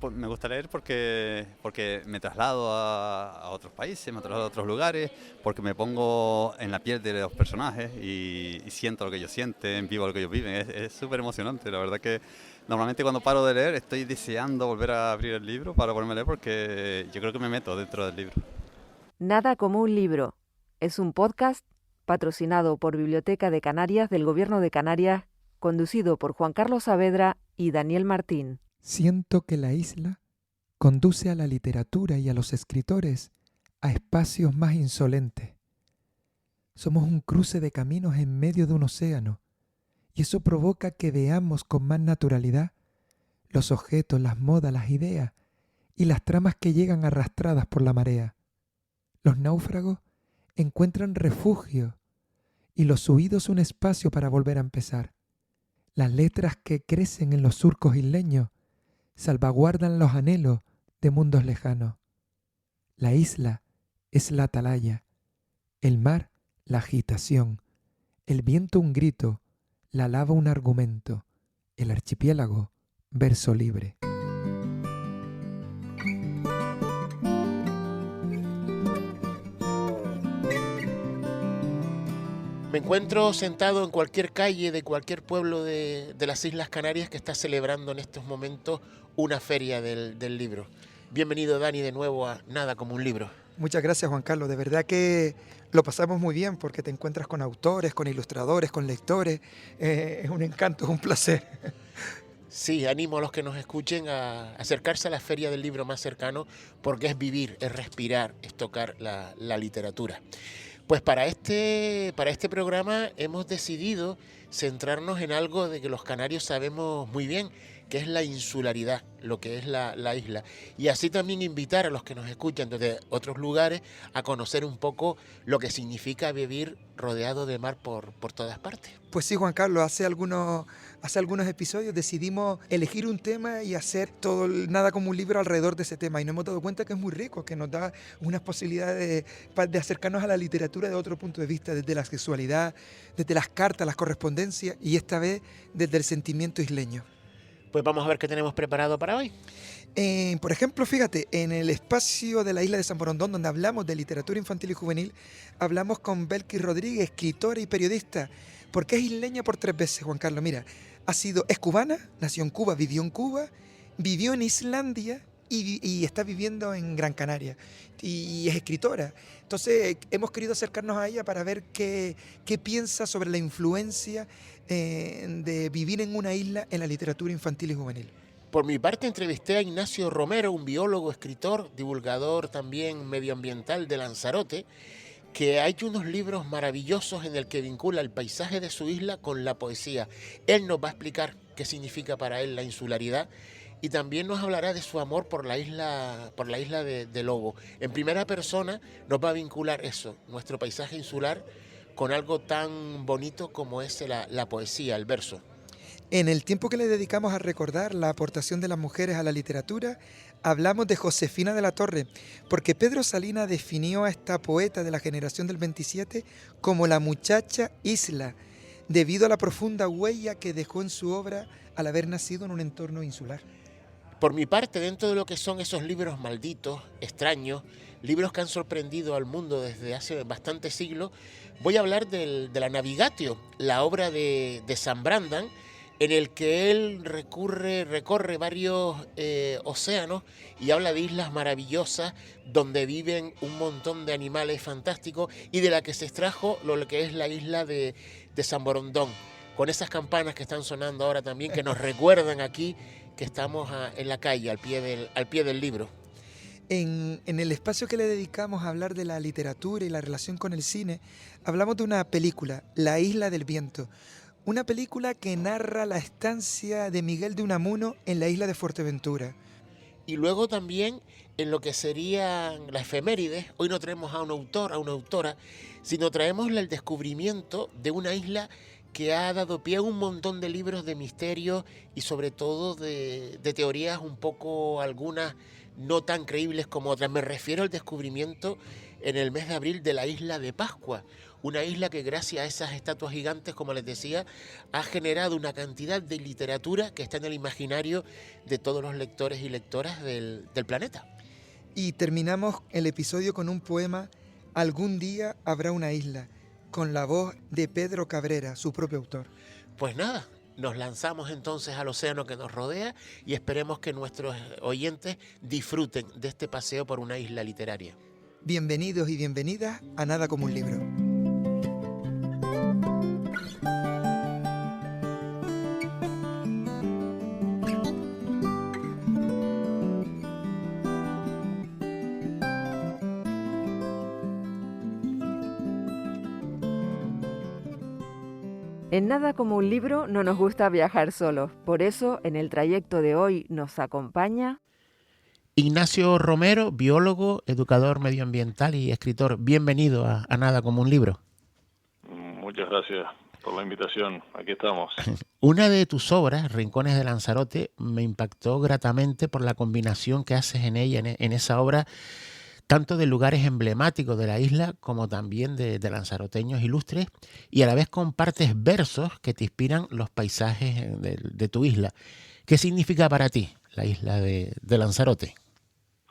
Me gusta leer porque me traslado a otros países, me traslado a otros lugares, porque me pongo en la piel de los personajes y siento lo que ellos sienten, vivo lo que ellos viven. Es súper emocionante, la verdad que normalmente cuando paro de leer estoy deseando volver a abrir el libro para ponerme a leer porque yo creo que me meto dentro del libro. Nada como un libro. Es un podcast patrocinado por Biblioteca de Canarias del Gobierno de Canarias, conducido por Juan Carlos Saavedra y Daniel Martín. Siento que la isla conduce a la literatura y a los escritores a espacios más insolentes. Somos un cruce de caminos en medio de un océano, y eso provoca que veamos con más naturalidad los objetos, las modas, las ideas y las tramas que llegan arrastradas por la marea. Los náufragos encuentran refugio y los huidos un espacio para volver a empezar. Las letras que crecen en los surcos isleños salvaguardan los anhelos de mundos lejanos. La isla es la atalaya, el mar la agitación, el viento un grito, la lava un argumento, el archipiélago verso libre. Me encuentro sentado en cualquier calle de cualquier pueblo de las Islas Canarias que está celebrando en estos momentos una feria del libro. Bienvenido, Dani, de nuevo a Nada como un libro. Muchas gracias, Juan Carlos. De verdad que lo pasamos muy bien porque te encuentras con autores, con ilustradores, con lectores. Es un encanto, es un placer. Sí, animo a los que nos escuchen a acercarse a la feria del libro más cercano porque es vivir, es respirar, es tocar la literatura. Pues para este programa hemos decidido centrarnos en algo de que los canarios sabemos muy bien, que es la insularidad, lo que es la isla. Y así también invitar a los que nos escuchan desde otros lugares a conocer un poco lo que significa vivir rodeado de mar por todas partes. Pues sí, Juan Carlos, hace algunos episodios decidimos elegir un tema y hacer todo Nada como un libro alrededor de ese tema. Y nos hemos dado cuenta que es muy rico, que nos da unas posibilidades de acercarnos a la literatura de otro punto de vista, desde la sexualidad, desde las cartas, las correspondencias y esta vez desde el sentimiento isleño. Pues vamos a ver qué tenemos preparado para hoy. Por ejemplo, fíjate, en el espacio de la isla de San Borondón, donde hablamos de literatura infantil y juvenil, hablamos con Belkis Rodríguez, escritora y periodista, porque es isleña por 3 veces, Juan Carlos. Mira, es cubana, nació en Cuba, vivió en Islandia y está viviendo en Gran Canaria. Y es escritora. Entonces, hemos querido acercarnos a ella para ver qué piensa sobre la influencia de vivir en una isla en la literatura infantil y juvenil. Por mi parte entrevisté a Ignacio Romero, un biólogo, escritor, divulgador también medioambiental de Lanzarote, que ha hecho unos libros maravillosos en el que vincula el paisaje de su isla con la poesía. Él nos va a explicar qué significa para él la insularidad y también nos hablará de su amor por la isla de Lobo. En primera persona nos va a vincular eso, nuestro paisaje insular, con algo tan bonito como es la poesía, el verso. En el tiempo que le dedicamos a recordar la aportación de las mujeres a la literatura, hablamos de Josefina de la Torre, porque Pedro Salinas definió a esta poeta de la generación del 27 como la muchacha isla, debido a la profunda huella que dejó en su obra al haber nacido en un entorno insular. Por mi parte, dentro de lo que son esos libros malditos, extraños, libros que han sorprendido al mundo desde hace bastantes siglos, voy a hablar de la Navigatio, la obra de Sam Brandan, en el que él recorre varios océanos y habla de islas maravillosas donde viven un montón de animales fantásticos y de la que se extrajo lo que es la isla de San Borondón, con esas campanas que están sonando ahora también, que nos recuerdan aquí que estamos en la calle, al pie del libro. En el espacio que le dedicamos a hablar de la literatura y la relación con el cine, hablamos de una película, La Isla del Viento. Una película que narra la estancia de Miguel de Unamuno en la isla de Fuerteventura. Y luego también en lo que serían las efemérides, hoy no traemos a un autor, a una autora, sino traemos el descubrimiento de una isla que ha dado pie a un montón de libros de misterio y sobre todo de teorías un poco, algunas no tan creíbles como otras. Me refiero al descubrimiento en el mes de abril de la isla de Pascua, una isla que gracias a esas estatuas gigantes, como les decía, ha generado una cantidad de literatura que está en el imaginario de todos los lectores y lectoras del planeta. Y terminamos el episodio con un poema, Algún día habrá una isla, con la voz de Pedro Cabrera, su propio autor. Pues nada, nos lanzamos entonces al océano que nos rodea y esperemos que nuestros oyentes disfruten de este paseo por una isla literaria. Bienvenidos y bienvenidas a Nada como un libro. En Nada como un libro no nos gusta viajar solos, por eso en el trayecto de hoy nos acompaña Ignacio Romero, biólogo, educador medioambiental y escritor. Bienvenido a Nada como un libro. Muchas gracias por la invitación. Aquí estamos. Una de tus obras, Rincones de Lanzarote, me impactó gratamente por la combinación que haces en ella, en esa obra, tanto de lugares emblemáticos de la isla como también de lanzaroteños ilustres, y a la vez compartes versos que te inspiran los paisajes de tu isla. ¿Qué significa para ti la isla de Lanzarote?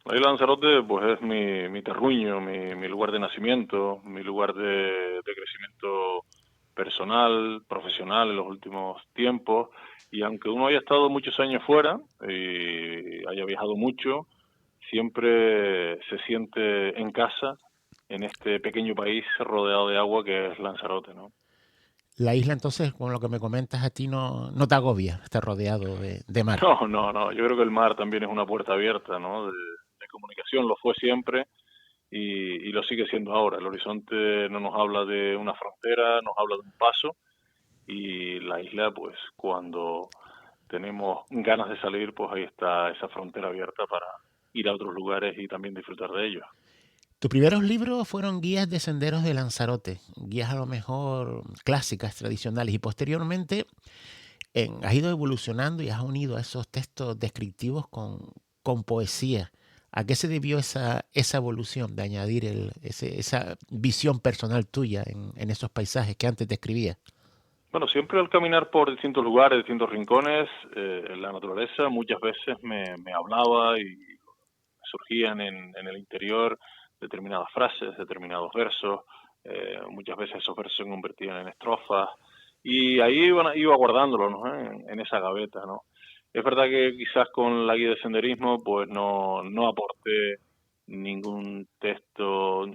La isla de Lanzarote pues es mi terruño, mi lugar de nacimiento, mi lugar de crecimiento personal, profesional en los últimos tiempos, y aunque uno haya estado muchos años fuera y haya viajado mucho, siempre se siente en casa en este pequeño país rodeado de agua que es Lanzarote, ¿no? La isla entonces, con lo que me comentas a ti, no te agobia, está rodeado de mar. No, yo creo que el mar también es una puerta abierta, ¿no? De comunicación, lo fue siempre y lo sigue siendo ahora. El horizonte no nos habla de una frontera, nos habla de un paso, y la isla, pues cuando tenemos ganas de salir, pues ahí está esa frontera abierta para ir a otros lugares y también disfrutar de ellos. Tus primeros libros fueron guías de senderos de Lanzarote, guías a lo mejor clásicas, tradicionales, y posteriormente has ido evolucionando y has unido a esos textos descriptivos con poesía. ¿A qué se debió esa evolución de añadir esa visión personal tuya en esos paisajes que antes describías? Bueno, siempre al caminar por distintos lugares, distintos rincones, la naturaleza muchas veces me hablaba y surgían en el interior determinadas frases, determinados versos, muchas veces esos versos se convertían en estrofas, y ahí iba guardándolo, ¿no? En esa gaveta, ¿no? Es verdad que quizás con la guía de senderismo pues no aporté ningún texto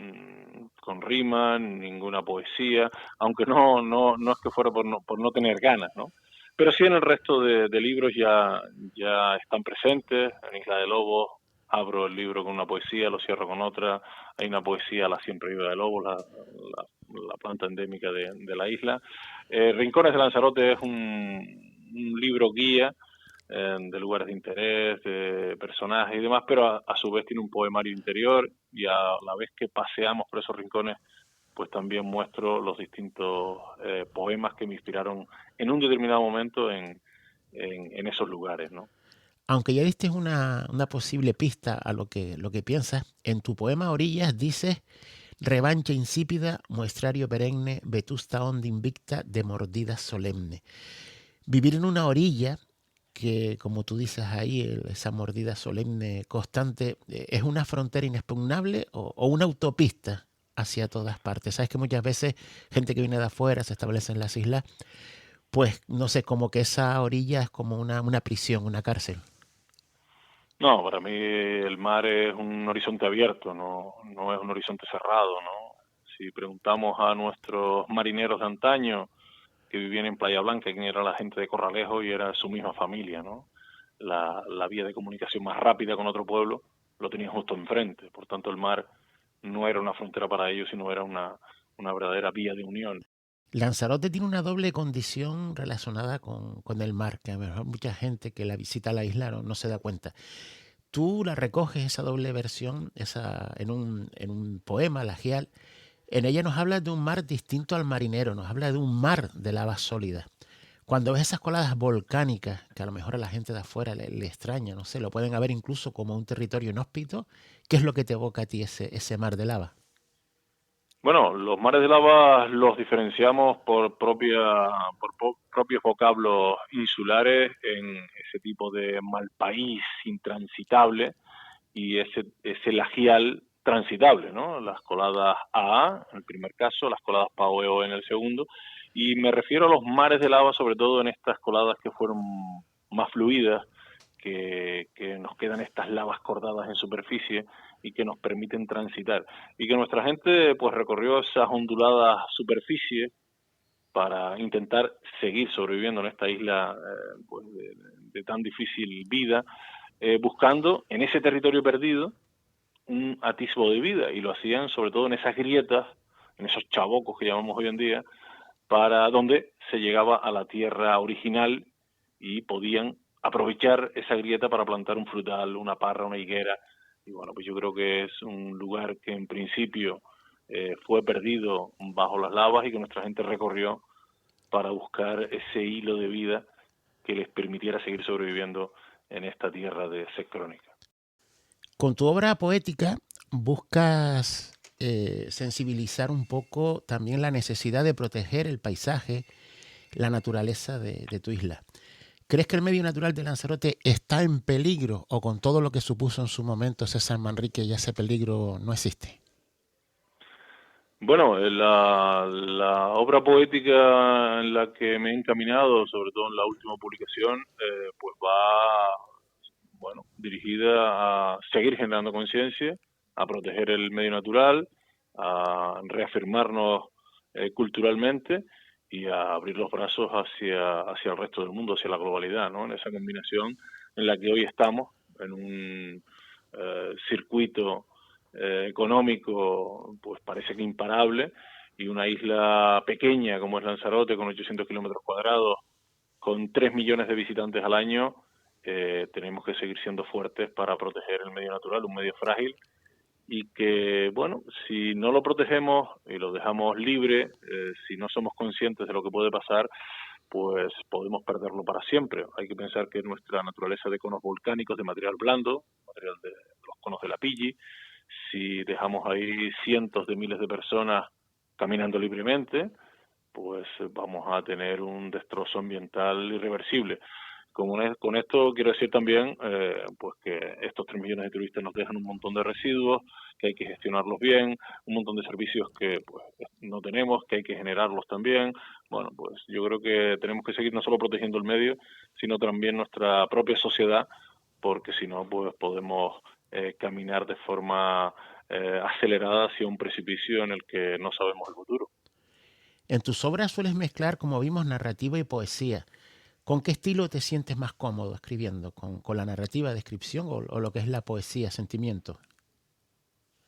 con rima, ninguna poesía, aunque no es que fuera por no tener ganas, ¿no? Pero sí en el resto de libros ya están presentes. En Isla de Lobos abro el libro con una poesía, lo cierro con otra. Hay una poesía, La siempre viva de Lobos, la planta endémica de la isla. Rincones de Lanzarote es un libro guía de lugares de interés, de personajes y demás, pero a su vez tiene un poemario interior, y a la vez que paseamos por esos rincones, pues también muestro los distintos poemas que me inspiraron en un determinado momento en esos lugares, ¿no? Aunque ya diste una posible pista a lo que piensas, en tu poema Orillas dices: revancha insípida, muestrario perenne, vetusta onda invicta de mordida solemne. Vivir en una orilla que, como tú dices ahí, esa mordida solemne constante, ¿es una frontera inexpugnable o una autopista hacia todas partes? Sabes que muchas veces gente que viene de afuera se establece en las islas, pues no sé, como que esa orilla es como una prisión, una cárcel. No, para mí el mar es un horizonte abierto, no es un horizonte cerrado, ¿no? Si preguntamos a nuestros marineros de antaño que vivían en Playa Blanca, quién era la gente de Corralejo, y era su misma familia, ¿no? La vía de comunicación más rápida con otro pueblo lo tenían justo enfrente. Por tanto, el mar no era una frontera para ellos, sino era una verdadera vía de unión. Lanzarote tiene una doble condición relacionada con el mar, que a lo mejor mucha gente que la visita a la isla no se da cuenta. Tú la recoges, esa doble versión, en un poema, Lagial, En ella nos habla de un mar distinto al marinero, nos habla de un mar de lava sólida. Cuando ves esas coladas volcánicas, que a lo mejor a la gente de afuera le extraña, no sé, lo pueden ver incluso como un territorio inhóspito, ¿qué es lo que te evoca a ti ese mar de lava? Bueno, los mares de lava los diferenciamos por propios vocablos insulares en ese tipo de mal país intransitable y ese lagial transitable, ¿no? Las coladas AA en el primer caso, las coladas PAOEO en el segundo, y me refiero a los mares de lava sobre todo en estas coladas que fueron más fluidas, que nos quedan estas lavas cordadas en superficie y que nos permiten transitar. Y que nuestra gente pues recorrió esas onduladas superficies para intentar seguir sobreviviendo en esta isla pues de tan difícil vida, buscando en ese territorio perdido un atisbo de vida, y lo hacían sobre todo en esas grietas, en esos chabocos que llamamos hoy en día, para donde se llegaba a la tierra original y podían aprovechar esa grieta para plantar un frutal, una parra, una higuera. Y bueno, pues yo creo que es un lugar que en principio fue perdido bajo las lavas y que nuestra gente recorrió para buscar ese hilo de vida que les permitiera seguir sobreviviendo en esta tierra de sed crónica. Con tu obra poética buscas sensibilizar un poco también la necesidad de proteger el paisaje, la naturaleza de tu isla. ¿Crees que el medio natural de Lanzarote está en peligro o con todo lo que supuso en su momento César Manrique ya ese peligro no existe? Bueno, la obra poética en la que me he encaminado, sobre todo en la última publicación, pues va, bueno, dirigida a seguir generando conciencia, a proteger el medio natural, a reafirmarnos culturalmente y a abrir los brazos hacia el resto del mundo, hacia la globalidad, ¿no? En esa combinación en la que hoy estamos, en un circuito económico, pues parece que imparable, y una isla pequeña como es Lanzarote, con 800 kilómetros cuadrados, con 3 millones de visitantes al año, tenemos que seguir siendo fuertes para proteger el medio natural, un medio frágil, y que, bueno, si no lo protegemos y lo dejamos libre, si no somos conscientes de lo que puede pasar, pues podemos perderlo para siempre. Hay que pensar que nuestra naturaleza de conos volcánicos, de material blando, material de los conos de la Pilli, si dejamos ahí cientos de miles de personas caminando libremente, pues vamos a tener un destrozo ambiental irreversible. Con esto quiero decir también pues que estos 3 millones de turistas nos dejan un montón de residuos, que hay que gestionarlos bien, un montón de servicios que pues no tenemos, que hay que generarlos también. Bueno, pues yo creo que tenemos que seguir no solo protegiendo el medio, sino también nuestra propia sociedad, porque si no, pues podemos caminar de forma acelerada hacia un precipicio en el que no sabemos el futuro. En tus obras sueles mezclar, como vimos, narrativa y poesía. ¿Con qué estilo te sientes más cómodo escribiendo? ¿Con la narrativa, descripción o lo que es la poesía, sentimiento?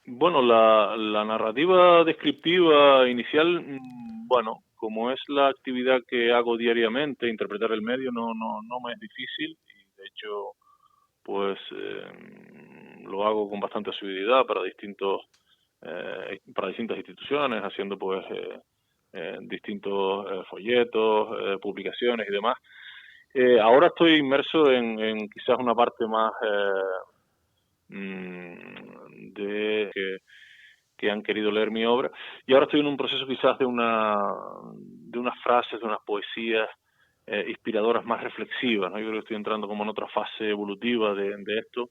Bueno, la narrativa descriptiva inicial, bueno, como es la actividad que hago diariamente, interpretar el medio no me es difícil, y de hecho pues lo hago con bastante asiduidad para distintas instituciones, haciendo pues distintos folletos, publicaciones y demás. Ahora estoy inmerso en quizás una parte más que han querido leer mi obra, y ahora estoy en un proceso quizás de unas frases, de unas poesías inspiradoras más reflexivas, ¿no? Yo creo que estoy entrando como en otra fase evolutiva de esto,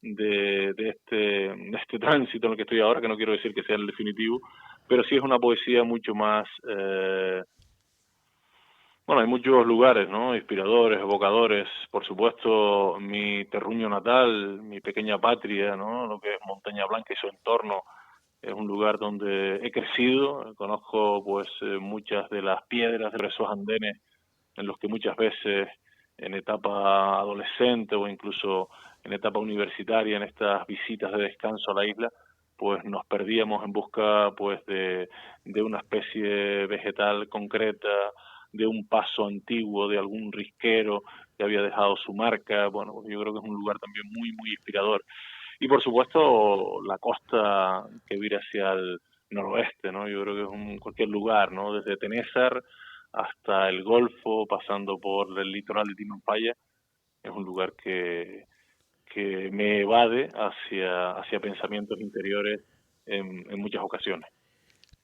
de este tránsito en el que estoy ahora, que no quiero decir que sea el definitivo, pero sí es una poesía mucho más bueno, hay muchos lugares, ¿no? Inspiradores, evocadores. Por supuesto, mi terruño natal, mi pequeña patria, ¿no? Lo que es Montaña Blanca y su entorno, es un lugar donde he crecido. Conozco, pues, muchas de las piedras de esos andenes en los que muchas veces en etapa adolescente o incluso en etapa universitaria, en estas visitas de descanso a la isla, pues nos perdíamos en busca, pues, de una especie vegetal concreta, de un paso antiguo, de algún risquero que había dejado su marca. Bueno, yo creo que es un lugar también muy, muy inspirador. Y por supuesto, la costa que vira noroeste, ¿no? Yo creo que es cualquier lugar, ¿no? Desde Tenézar hasta el Golfo, pasando por el litoral de Timanfaya, es un lugar que me evade hacia pensamientos interiores en muchas ocasiones.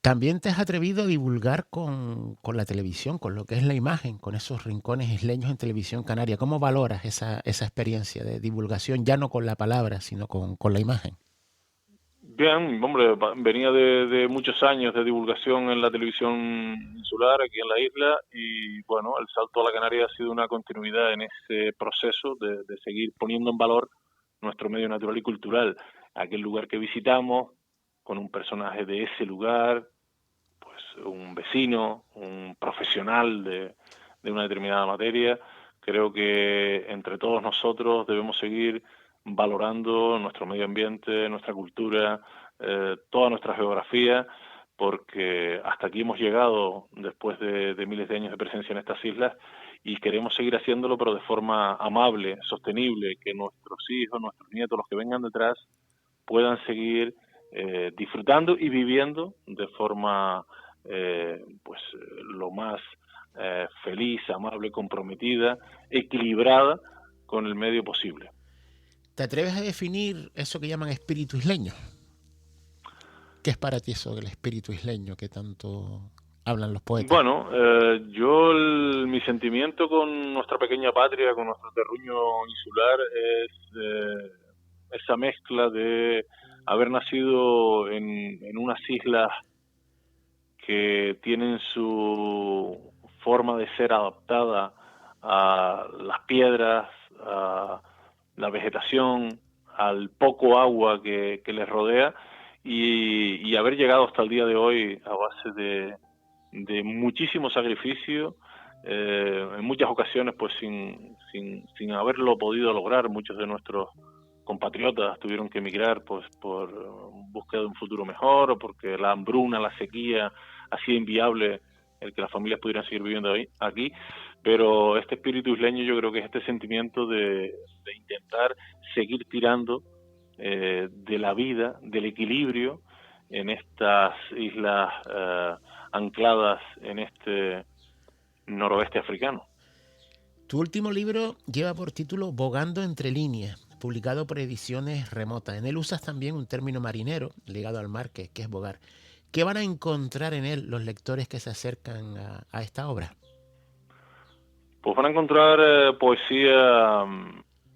También te has atrevido a divulgar con la televisión, con lo que es la imagen, con esos rincones isleños en televisión canaria. ¿Cómo valoras esa experiencia de divulgación, ya no con la palabra, sino con la imagen? Bien, hombre, venía de muchos años de divulgación en la televisión insular aquí en la isla y bueno, el salto a la Canaria ha sido una continuidad en ese proceso de seguir poniendo en valor nuestro medio natural y cultural, aquel lugar que visitamos, con un personaje de ese lugar, pues un vecino, un profesional de una determinada materia. Creo que entre todos nosotros debemos seguir valorando nuestro medio ambiente, nuestra cultura, toda nuestra geografía, porque hasta aquí hemos llegado después de miles de años de presencia en estas islas y queremos seguir haciéndolo, pero de forma amable, sostenible, que nuestros hijos, nuestros nietos, los que vengan detrás, puedan seguir disfrutando y viviendo de forma lo más feliz, amable, comprometida, equilibrada con el medio posible. ¿Te atreves a definir eso que llaman espíritu isleño? ¿Qué es para ti eso del espíritu isleño que tanto hablan los poetas? Bueno, mi sentimiento con nuestra pequeña patria, con nuestro terruño insular, es esa mezcla de haber nacido en unas islas que tienen su forma de ser adaptada a las piedras, a la vegetación, al poco agua que les rodea y haber llegado hasta el día de hoy a base de muchísimo sacrificio, en muchas ocasiones pues sin haberlo podido lograr. Muchos de nuestros compatriotas tuvieron que emigrar pues por búsqueda de un futuro mejor o porque la hambruna, la sequía hacía inviable el que las familias pudieran seguir viviendo aquí, pero este espíritu isleño yo creo que es este sentimiento de intentar seguir tirando de la vida, del equilibrio en estas islas ancladas en este noroeste africano. Tu último libro lleva por título Bogando entre líneas, publicado por Ediciones Remota. En él usas también un término marinero ligado al mar, que es bogar. ¿Qué van a encontrar en él los lectores que se acercan a esta obra? Pues van a encontrar poesía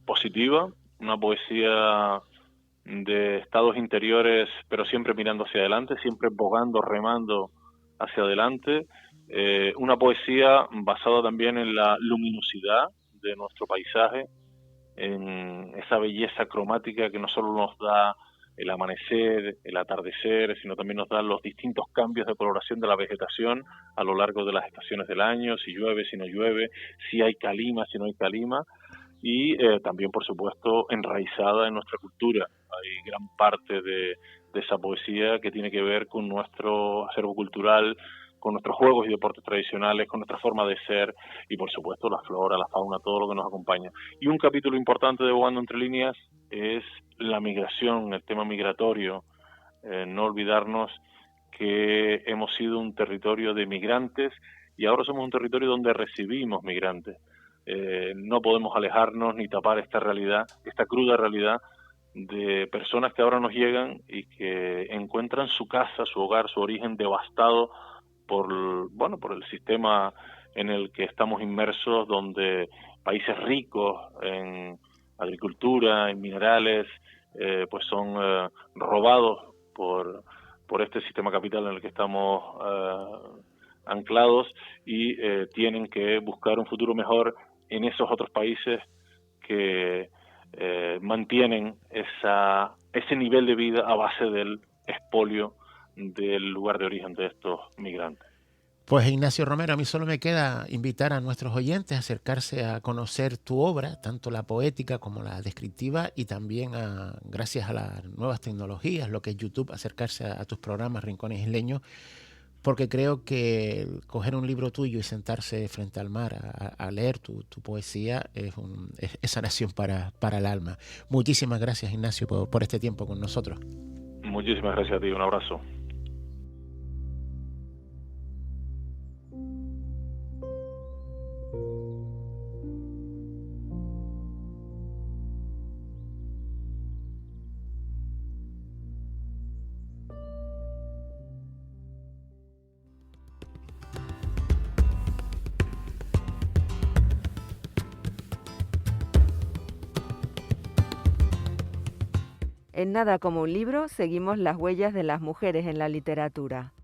positiva, una poesía de estados interiores, pero siempre mirando hacia adelante, siempre bogando, remando hacia adelante. Una poesía basada también en la luminosidad de nuestro paisaje, en esa belleza cromática que no solo nos da el amanecer, el atardecer, sino también nos da los distintos cambios de coloración de la vegetación a lo largo de las estaciones del año, si llueve, si no llueve, si hay calima, si no hay calima, y también, por supuesto, enraizada en nuestra cultura. Hay gran parte de esa poesía que tiene que ver con nuestro acervo cultural, con nuestros juegos y deportes tradicionales, con nuestra forma de ser y, por supuesto, la flora, la fauna, todo lo que nos acompaña. Y un capítulo importante de Bogando entre líneas es la migración, el tema migratorio. No olvidarnos que hemos sido un territorio de migrantes y ahora somos un territorio donde recibimos migrantes. No podemos alejarnos ni tapar esta realidad, esta cruda realidad de personas que ahora nos llegan y que encuentran su casa, su hogar, su origen devastado por el sistema en el que estamos inmersos, donde países ricos en agricultura, en minerales, pues son robados por este sistema capital en el que estamos anclados y tienen que buscar un futuro mejor en esos otros países que mantienen ese nivel de vida a base del expolio del lugar de origen de estos migrantes. Pues Ignacio Romero, a mí solo me queda invitar a nuestros oyentes a acercarse a conocer tu obra, tanto la poética como la descriptiva, y también gracias a las nuevas tecnologías, lo que es YouTube, acercarse a tus programas Rincones Isleños, porque creo que coger un libro tuyo y sentarse frente al mar a leer tu poesía es sanación para el alma. Muchísimas gracias, Ignacio, por este tiempo con nosotros. Muchísimas gracias a ti, un abrazo. En Nada como un libro seguimos las huellas de las mujeres en la literatura.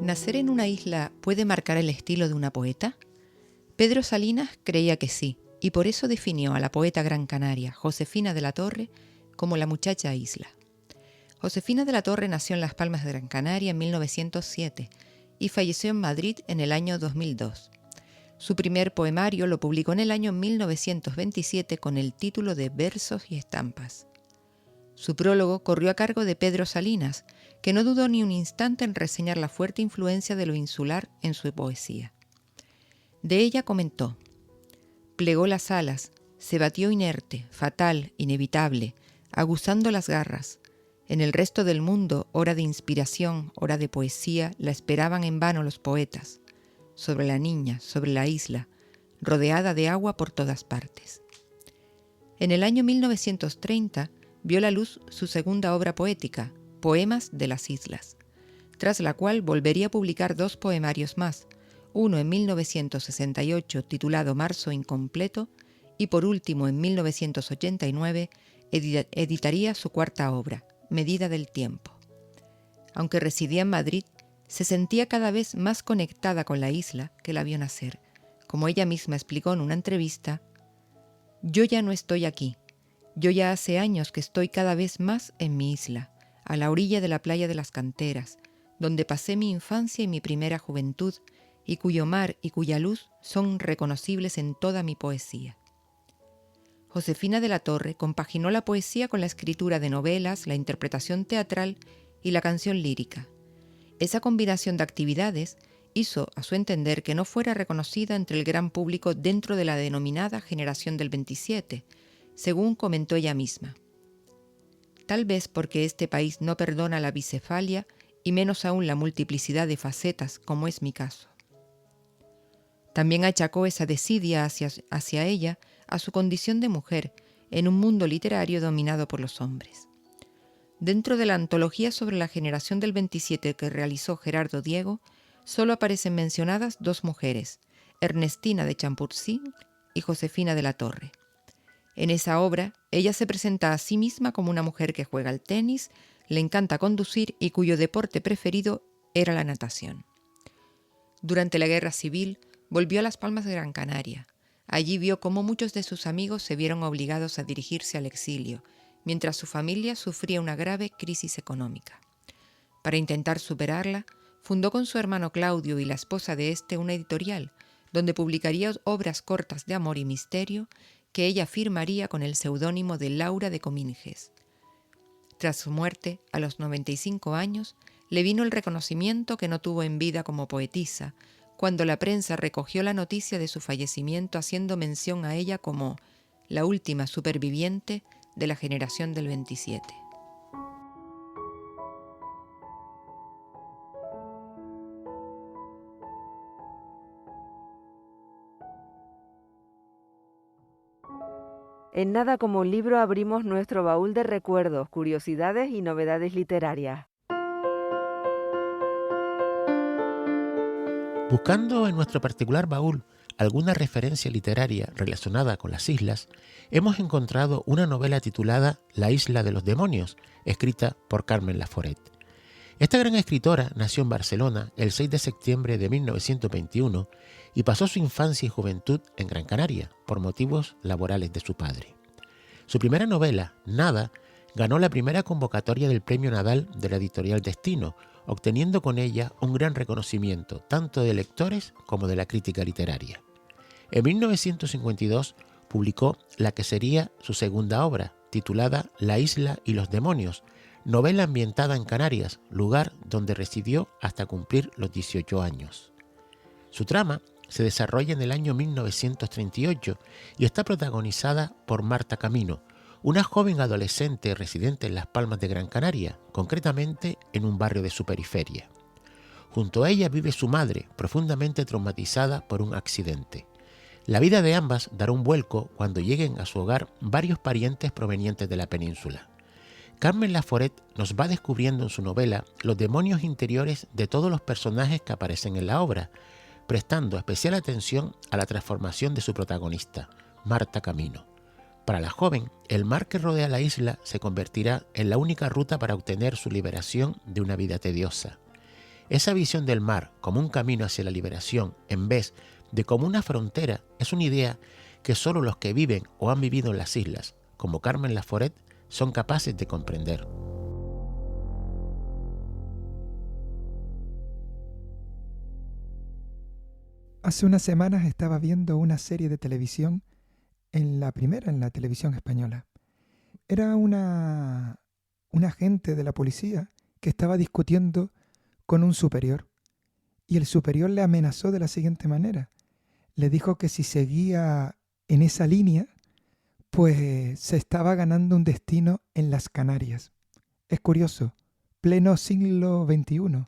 ¿Nacer en una isla puede marcar el estilo de una poeta? Pedro Salinas creía que sí, y por eso definió a la poeta gran canaria, Josefina de la Torre, como la muchacha isla. Josefina de la Torre nació en Las Palmas de Gran Canaria en 1907 y falleció en Madrid en el año 2002. Su primer poemario lo publicó en el año 1927 con el título de Versos y Estampas. Su prólogo corrió a cargo de Pedro Salinas, que no dudó ni un instante en reseñar la fuerte influencia de lo insular en su poesía. De ella comentó: plegó las alas, se batió inerte, fatal, inevitable, aguzando las garras. En el resto del mundo, hora de inspiración, hora de poesía, la esperaban en vano los poetas. Sobre la niña, sobre la isla, rodeada de agua por todas partes. En el año 1930 vio la luz su segunda obra poética, Poemas de las Islas, tras la cual volvería a publicar 2 poemarios más, uno en 1968 titulado Marzo Incompleto y por último en 1989 editaría su cuarta obra, Medida del Tiempo. Aunque residía en Madrid, se sentía cada vez más conectada con la isla que la vio nacer. Como ella misma explicó en una entrevista: yo ya no estoy aquí, yo ya hace años que estoy cada vez más en mi isla, a la orilla de la playa de las Canteras, donde pasé mi infancia y mi primera juventud, y cuyo mar y cuya luz son reconocibles en toda mi poesía. Josefina de la Torre compaginó la poesía con la escritura de novelas, la interpretación teatral y la canción lírica. Esa combinación de actividades hizo, a su entender, que no fuera reconocida entre el gran público dentro de la denominada generación del 27, según comentó ella misma. Tal vez porque este país no perdona la bicefalia y menos aún la multiplicidad de facetas, como es mi caso. También achacó esa desidia hacia ella a su condición de mujer en un mundo literario dominado por los hombres. Dentro de la antología sobre la generación del 27 que realizó Gerardo Diego, solo aparecen mencionadas 2 mujeres, Ernestina de Champurcí y Josefina de la Torre. En esa obra, ella se presenta a sí misma como una mujer que juega al tenis, le encanta conducir y cuyo deporte preferido era la natación. Durante la Guerra Civil, volvió a Las Palmas de Gran Canaria. Allí vio cómo muchos de sus amigos se vieron obligados a dirigirse al exilio, mientras su familia sufría una grave crisis económica. Para intentar superarla, fundó con su hermano Claudio y la esposa de este una editorial, donde publicaría obras cortas de amor y misterio que ella firmaría con el seudónimo de Laura de Cominges. Tras su muerte, a los 95 años, le vino el reconocimiento que no tuvo en vida como poetisa, cuando la prensa recogió la noticia de su fallecimiento haciendo mención a ella como la última superviviente de la generación del 27. En Nada como un libro abrimos nuestro baúl de recuerdos, curiosidades y novedades literarias. Buscando en nuestro particular baúl alguna referencia literaria relacionada con las islas, hemos encontrado una novela titulada La isla de los demonios, escrita por Carmen Laforet. Esta gran escritora nació en Barcelona el 6 de septiembre de 1921 y pasó su infancia y juventud en Gran Canaria por motivos laborales de su padre. Su primera novela, Nada, ganó la primera convocatoria del Premio Nadal de la editorial Destino, obteniendo con ella un gran reconocimiento tanto de lectores como de la crítica literaria. En 1952 publicó la que sería su segunda obra, titulada La isla y los demonios, novela ambientada en Canarias, lugar donde residió hasta cumplir los 18 años. Su trama se desarrolla en el año 1938 y está protagonizada por Marta Camino, una joven adolescente residente en Las Palmas de Gran Canaria, concretamente en un barrio de su periferia. Junto a ella vive su madre, profundamente traumatizada por un accidente. La vida de ambas dará un vuelco cuando lleguen a su hogar varios parientes provenientes de la península. Carmen Laforet nos va descubriendo en su novela los demonios interiores de todos los personajes que aparecen en la obra, prestando especial atención a la transformación de su protagonista, Marta Camino. Para la joven, el mar que rodea la isla se convertirá en la única ruta para obtener su liberación de una vida tediosa. Esa visión del mar como un camino hacia la liberación en vez de como una frontera es una idea que solo los que viven o han vivido en las islas, como Carmen Laforet, son capaces de comprender. Hace unas semanas estaba viendo una serie de televisión, en la televisión española. Era un agente de la policía que estaba discutiendo con un superior. Y el superior le amenazó de la siguiente manera. Le dijo que si seguía en esa línea, pues se estaba ganando un destino en las Canarias. Es curioso, pleno siglo XXI.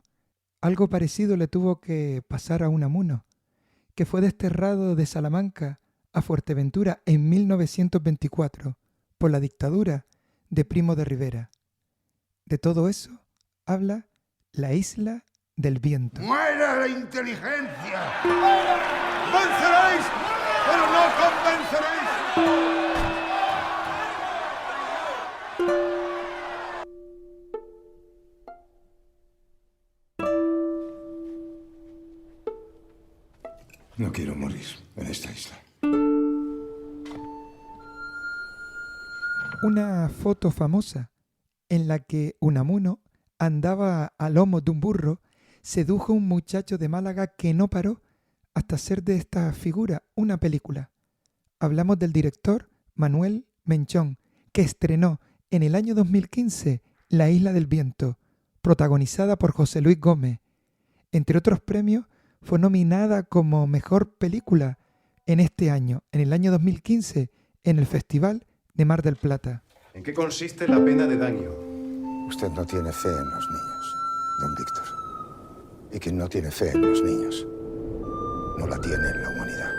Algo parecido le tuvo que pasar a Unamuno, que fue desterrado de Salamanca a Fuerteventura en 1924 por la dictadura de Primo de Rivera. De todo eso habla La isla del viento. ¡Muera la inteligencia! ¡Venceréis, pero no convenceréis! No quiero morir en esta isla. Una foto famosa en la que Unamuno andaba a lomo de un burro sedujo a un muchacho de Málaga que no paró hasta hacer de esta figura una película. Hablamos del director Manuel Menchón, que estrenó en el año 2015 La isla del viento, protagonizada por José Luis Gómez. Entre otros premios, fue nominada como mejor película en este año, en el año 2015, en el Festival de Mar del Plata. ¿En qué consiste la pena de daño? Usted no tiene fe en los niños, don Víctor. Y quien no tiene fe en los niños, no la tiene en la humanidad.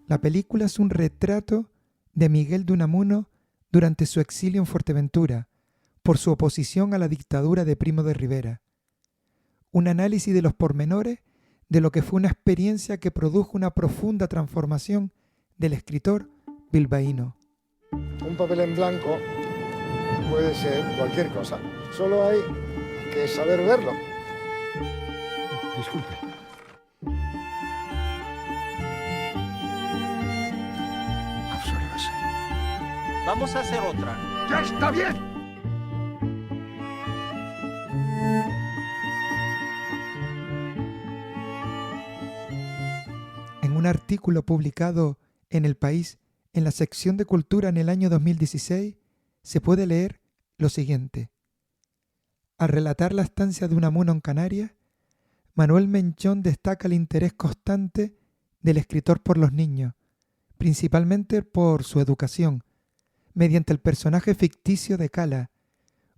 La película es un retrato de Miguel de Unamuno durante su exilio en Fuerteventura, por su oposición a la dictadura de Primo de Rivera. Un análisis de los pormenores de lo que fue una experiencia que produjo una profunda transformación del escritor bilbaíno. Un papel en blanco puede ser cualquier cosa. Solo hay que saber verlo. Disculpe. Absórbase. Vamos a hacer otra. ¡Ya está bien! En un artículo publicado en El País, en la sección de Cultura en el año 2016, se puede leer lo siguiente. Al relatar la estancia de Unamuno en Canarias, Manuel Menchón destaca el interés constante del escritor por los niños, principalmente por su educación, mediante el personaje ficticio de Cala,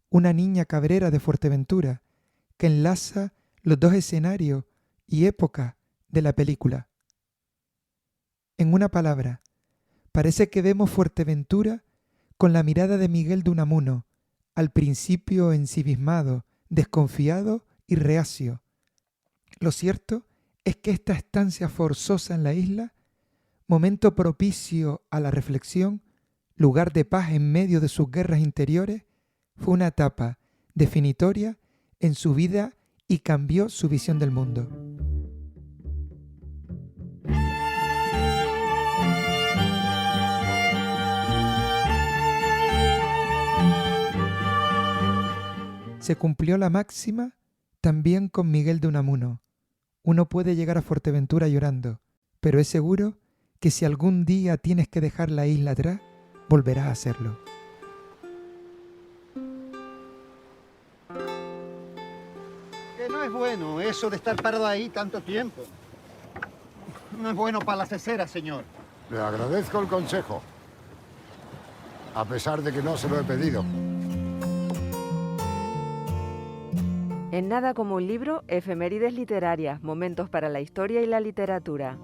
una niña cabrera de Fuerteventura, que enlaza los dos escenarios y épocas de la película. En una palabra, parece que vemos Fuerteventura con la mirada de Miguel de Unamuno, al principio ensimismado, desconfiado y reacio. Lo cierto es que esta estancia forzosa en la isla, momento propicio a la reflexión, lugar de paz en medio de sus guerras interiores, fue una etapa definitoria en su vida y cambió su visión del mundo. Se cumplió la máxima también con Miguel de Unamuno. Uno puede llegar a Fuerteventura llorando, pero es seguro que si algún día tienes que dejar la isla atrás, volverás a hacerlo. Que no es bueno eso de estar parado ahí tanto tiempo. No es bueno para la cesera, señor. Le agradezco el consejo, a pesar de que no se lo he pedido. En Nada como un libro, efemérides literarias, momentos para la historia y la literatura.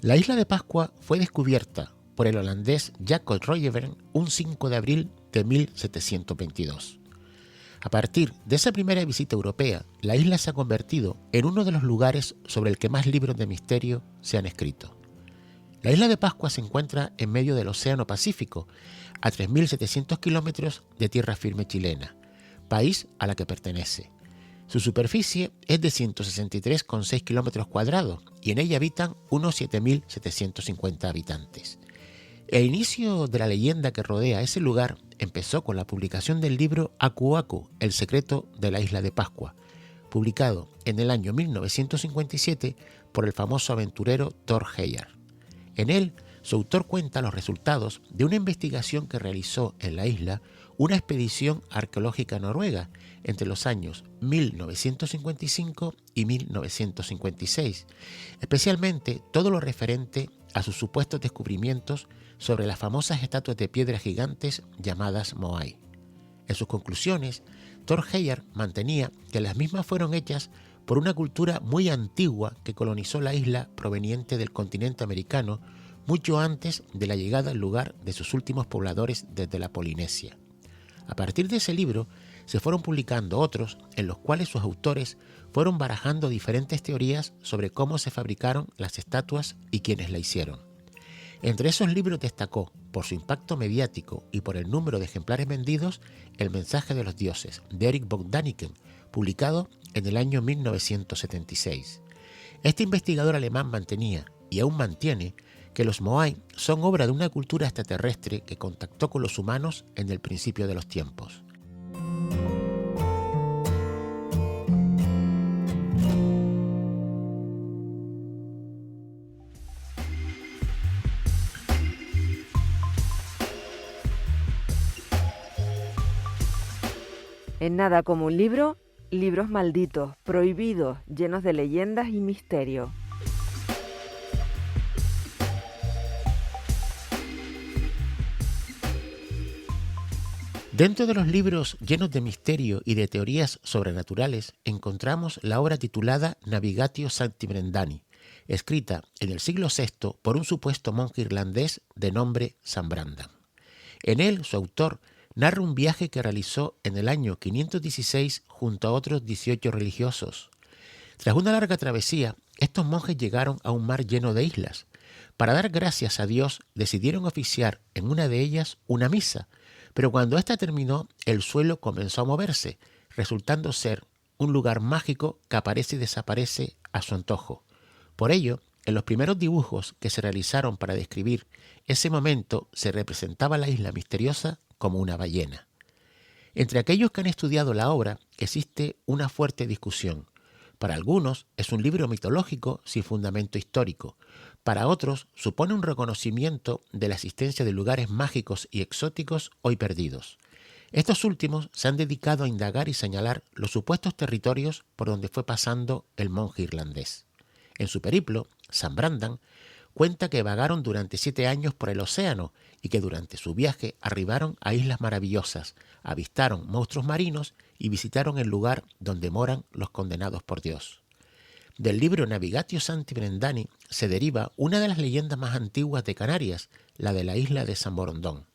La isla de Pascua fue descubierta por el holandés Jacob Roggeveen un 5 de abril de 1722. A partir de esa primera visita europea, la isla se ha convertido en uno de los lugares sobre el que más libros de misterio se han escrito. La isla de Pascua se encuentra en medio del Océano Pacífico, a 3.700 kilómetros de tierra firme chilena, país a la que pertenece. Su superficie es de 163,6 kilómetros cuadrados y en ella habitan unos 7.750 habitantes. El inicio de la leyenda que rodea ese lugar empezó con la publicación del libro Aku Aku, el secreto de la isla de Pascua, publicado en el año 1957 por el famoso aventurero Thor Heyerdahl. En él, su autor cuenta los resultados de una investigación que realizó en la isla una expedición arqueológica noruega entre los años 1955 y 1956, especialmente todo lo referente a sus supuestos descubrimientos sobre las famosas estatuas de piedra gigantes llamadas Moai. En sus conclusiones, Thor Heyerdahl mantenía que las mismas fueron hechas por una cultura muy antigua que colonizó la isla proveniente del continente americano mucho antes de la llegada al lugar de sus últimos pobladores desde la Polinesia. A partir de ese libro se fueron publicando otros en los cuales sus autores fueron barajando diferentes teorías sobre cómo se fabricaron las estatuas y quiénes la hicieron. Entre esos libros destacó, por su impacto mediático y por el número de ejemplares vendidos, El mensaje de los dioses, de Erich von Däniken, publicado en el año 1976. Este investigador alemán mantenía, y aún mantiene, que los Moai son obra de una cultura extraterrestre que contactó con los humanos en el principio de los tiempos. En Nada como un libro, libros malditos, prohibidos, llenos de leyendas y misterio. Dentro de los libros llenos de misterio y de teorías sobrenaturales encontramos la obra titulada Navigatio Sancti Brendani, escrita en el siglo VI por un supuesto monje irlandés de nombre San Brandan. En él, su autor narra un viaje que realizó en el año 516 junto a otros 18 religiosos. Tras una larga travesía, estos monjes llegaron a un mar lleno de islas. Para dar gracias a Dios, decidieron oficiar en una de ellas una misa, pero cuando ésta terminó, el suelo comenzó a moverse, resultando ser un lugar mágico que aparece y desaparece a su antojo. Por ello, en los primeros dibujos que se realizaron para describir ese momento, se representaba la isla misteriosa como una ballena. Entre aquellos que han estudiado la obra existe una fuerte discusión. Para algunos es un libro mitológico sin fundamento histórico. Para otros supone un reconocimiento de la existencia de lugares mágicos y exóticos hoy perdidos. Estos últimos se han dedicado a indagar y señalar los supuestos territorios por donde fue pasando el monje irlandés. En su periplo, San Brandan cuenta que vagaron durante 7 años por el océano y que durante su viaje arribaron a islas maravillosas, avistaron monstruos marinos y visitaron el lugar donde moran los condenados por Dios. Del libro Navigatio Sancti Brendani se deriva una de las leyendas más antiguas de Canarias, la de la isla de San Borondón.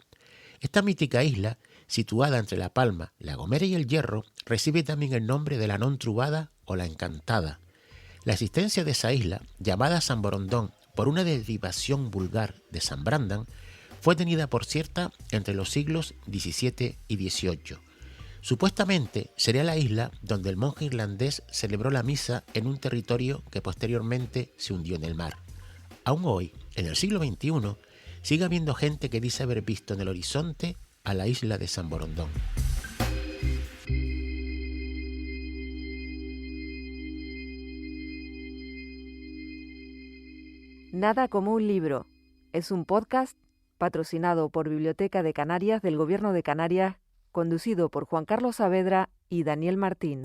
Esta mítica isla, situada entre La Palma, La Gomera y El Hierro, recibe también el nombre de la non trubada o la encantada. La existencia de esa isla, llamada San Borondón por una derivación vulgar de San Brandan, fue tenida por cierta entre los siglos XVII y XVIII. Supuestamente sería la isla donde el monje irlandés celebró la misa en un territorio que posteriormente se hundió en el mar. Aún hoy, en el siglo XXI, sigue habiendo gente que dice haber visto en el horizonte a la isla de San Borondón. Nada como un libro. Es un podcast patrocinado por Biblioteca de Canarias del Gobierno de Canarias, conducido por Juan Carlos Saavedra y Daniel Martín.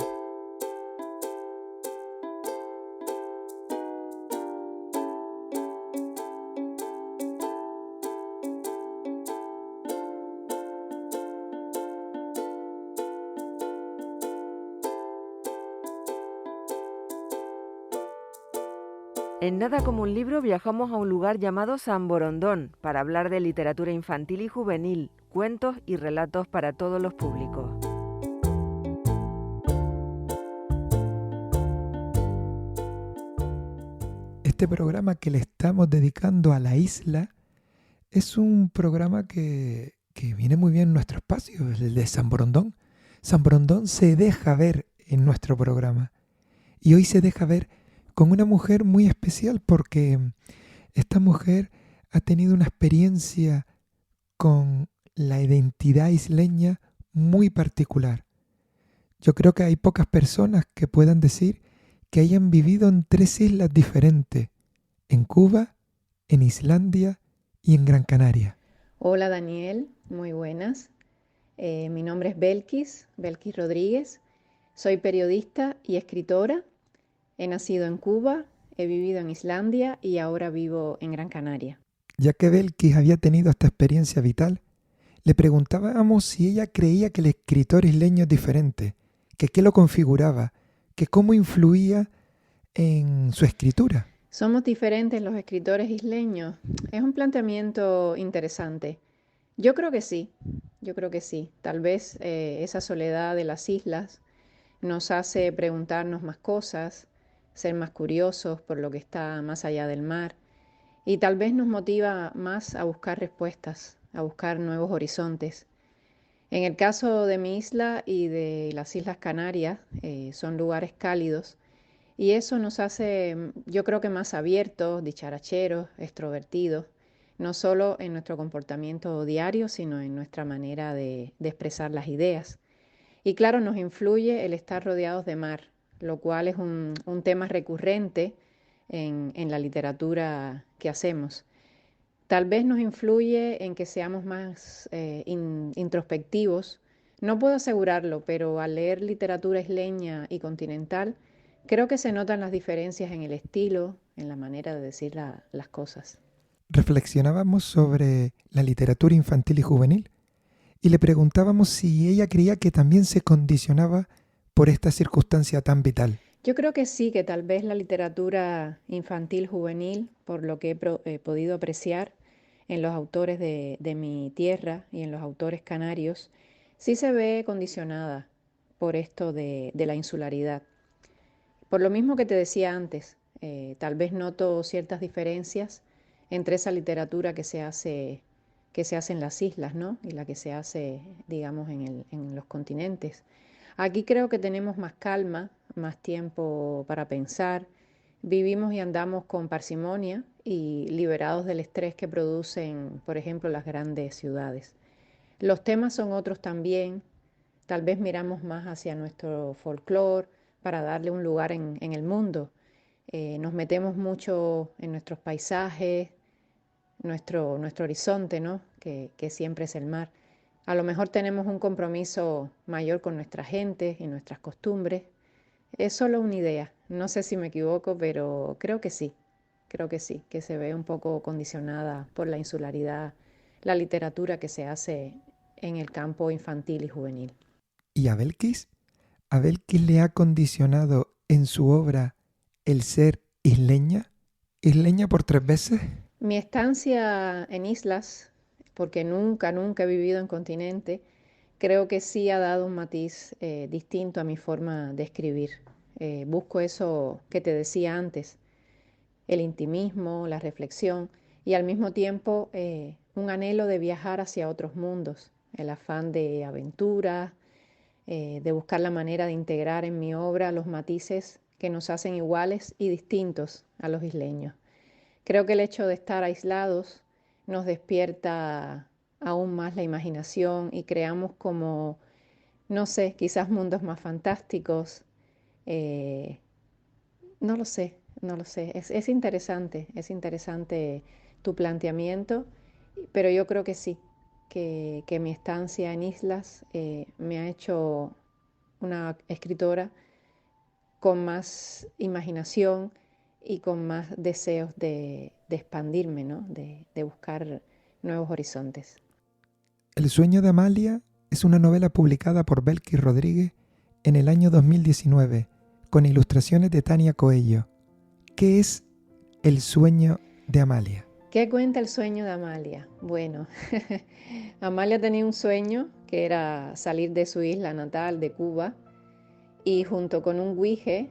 En Nada como un libro viajamos a un lugar llamado San Borondón para hablar de literatura infantil y juvenil, cuentos y relatos para todos los públicos. Este programa que le estamos dedicando a la isla es un programa que viene muy bien en nuestro espacio, el de San Borondón. San Borondón se deja ver en nuestro programa y hoy se deja ver con una mujer muy especial porque esta mujer ha tenido una experiencia con la identidad isleña muy particular. Yo creo que hay pocas personas que puedan decir que hayan vivido en 3 islas diferentes, en Cuba, en Islandia y en Gran Canaria. Hola Daniel, muy buenas. Mi nombre es Belkis Rodríguez. Soy periodista y escritora. He nacido en Cuba, he vivido en Islandia y ahora vivo en Gran Canaria. Ya que Belkis había tenido esta experiencia vital, le preguntábamos si ella creía que el escritor isleño es diferente, que qué lo configuraba, que cómo influía en su escritura. ¿Somos diferentes los escritores isleños? Es un planteamiento interesante. Yo creo que sí. Tal vez esa soledad de las islas nos hace preguntarnos más cosas, ser más curiosos por lo que está más allá del mar y tal vez nos motiva más a buscar respuestas, a buscar nuevos horizontes. En el caso de mi isla y de las Islas Canarias, son lugares cálidos y eso nos hace, yo creo que más abiertos, dicharacheros, extrovertidos, no solo en nuestro comportamiento diario, sino en nuestra manera de expresar las ideas. Y claro, nos influye el estar rodeados de mar, lo cual es un tema recurrente en la literatura que hacemos. Tal vez nos influye en que seamos más introspectivos. No puedo asegurarlo, pero al leer literatura isleña y continental, creo que se notan las diferencias en el estilo, en la manera de decir las cosas. Reflexionábamos sobre la literatura infantil y juvenil y le preguntábamos si ella creía que también se condicionaba por esta circunstancia tan vital. Yo creo que sí, que tal vez la literatura infantil juvenil, por lo que he podido apreciar en los autores de mi tierra y en los autores canarios, sí se ve condicionada por esto de la insularidad. Por lo mismo que te decía antes, tal vez noto ciertas diferencias entre esa literatura que se hace en las islas, ¿no? Y la que se hace, digamos, en los continentes. Aquí creo que tenemos más calma, más tiempo para pensar, vivimos y andamos con parsimonia y liberados del estrés que producen, por ejemplo, las grandes ciudades. Los temas son otros también, tal vez miramos más hacia nuestro folclore para darle un lugar en el mundo. Nos metemos mucho en nuestros paisajes, nuestro horizonte, ¿no? Que siempre es el mar. A lo mejor tenemos un compromiso mayor con nuestra gente y nuestras costumbres. Es solo una idea. No sé si me equivoco, pero creo que sí, que se ve un poco condicionada por la insularidad, la literatura que se hace en el campo infantil y juvenil. ¿Y a Belkis? ¿A Belkis le ha condicionado en su obra el ser isleña? ¿Isleña por 3 veces? Mi estancia en islas, porque nunca he vivido en continente, creo que sí ha dado un matiz distinto a mi forma de escribir. Busco eso que te decía antes, el intimismo, la reflexión y al mismo tiempo un anhelo de viajar hacia otros mundos, el afán de aventura, de buscar la manera de integrar en mi obra los matices que nos hacen iguales y distintos a los isleños. Creo que el hecho de estar aislados nos despierta aún más la imaginación y creamos como, no sé, quizás mundos más fantásticos. No lo sé. Es interesante tu planteamiento, pero yo creo que sí, que mi estancia en islas me ha hecho una escritora con más imaginación y con más deseos de expandirme, ¿no? De buscar nuevos horizontes. El sueño de Amalia es una novela publicada por Belkis Rodríguez en el año 2019, con ilustraciones de Tania Coello. ¿Qué es El sueño de Amalia. ¿Qué cuenta el sueño de Amalia? Bueno, Amalia tenía un sueño que era salir de su isla natal, de Cuba, y junto con un guije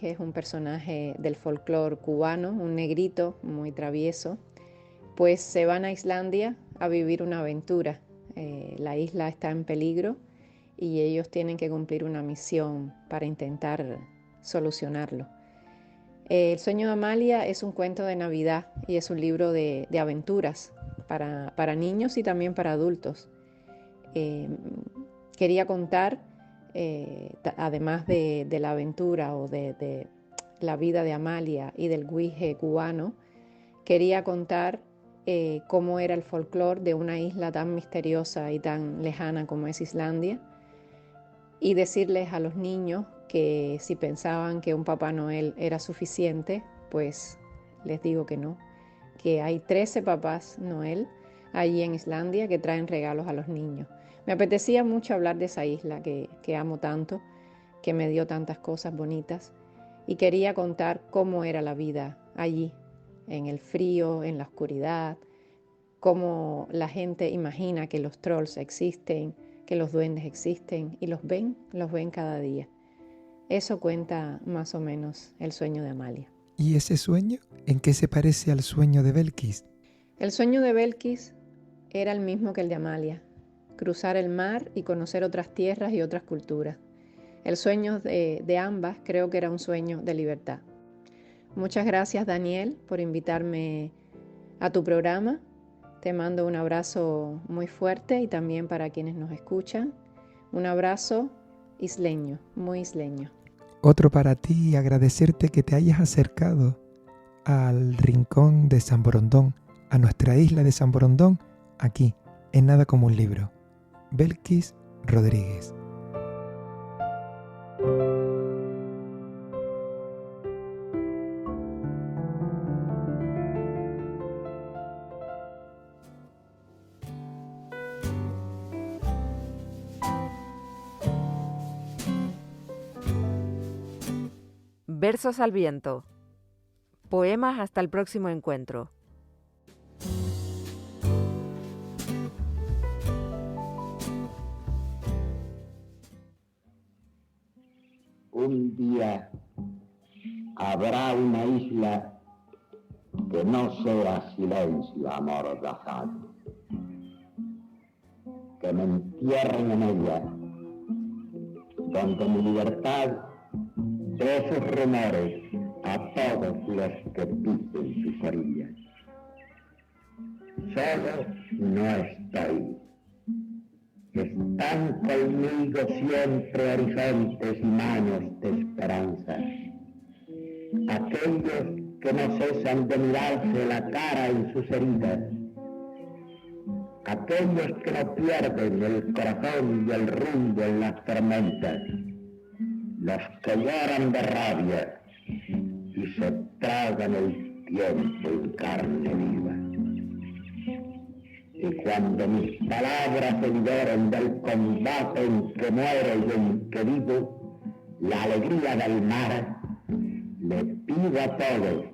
es un personaje del folclore cubano, un negrito muy travieso, pues se van a Islandia a vivir una aventura. La isla está en peligro y ellos tienen que cumplir una misión para intentar solucionarlo. El sueño de Amalia es un cuento de Navidad y es un libro de aventuras para niños y también para adultos. Quería contar, además de la aventura o de la vida de Amalia y del guije cubano, quería contar cómo era el folclore de una isla tan misteriosa y tan lejana como es Islandia, y decirles a los niños que si pensaban que un Papá Noel era suficiente, pues les digo que no, que hay 13 Papás Noel allí en Islandia que traen regalos a los niños. Me apetecía mucho hablar de esa isla que amo tanto, que me dio tantas cosas bonitas, y quería contar cómo era la vida allí, en el frío, en la oscuridad, cómo la gente imagina que los trolls existen, que los duendes existen, y los ven cada día. Eso cuenta más o menos el sueño de Amalia. ¿Y ese sueño en qué se parece al sueño de Belkis? El sueño de Belkis era el mismo que el de Amalia, cruzar el mar y conocer otras tierras y otras culturas. El sueño de ambas creo que era un sueño de libertad. Muchas gracias, Daniel, por invitarme a tu programa. Te mando un abrazo muy fuerte y también para quienes nos escuchan. Un abrazo isleño, muy isleño. Otro para ti y agradecerte que te hayas acercado al rincón de San Borondón, a nuestra isla de San Borondón, aquí, en Nada como un libro. Belkis Rodríguez. Versos al viento. Poemas hasta el próximo encuentro. Un día habrá una isla que no sea silencio amordazado, que me entierren en ella, donde mi libertad dé sus rumores a todos los que pisen sus orillas. Solo no estoy. Están conmigo siempre horizontes y manos de esperanza. Aquellos que no cesan de mirarse la cara en sus heridas. Aquellos que no pierden el corazón y el rumbo en las tormentas. Los que lloran de rabia y se tragan el tiempo en carne viva. Y cuando mis palabras se liberen del combate en que muero y en que vivo, la alegría del mar, le pido a todos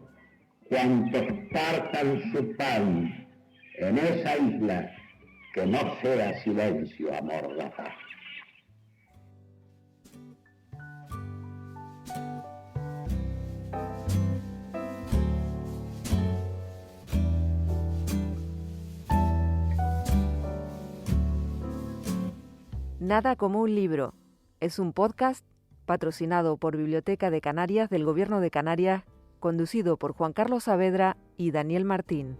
cuantos partan su pan en esa isla que no sea silencio amordazado. Nada como un libro. Es un podcast patrocinado por Biblioteca de Canarias del Gobierno de Canarias, conducido por Juan Carlos Saavedra y Daniel Martín.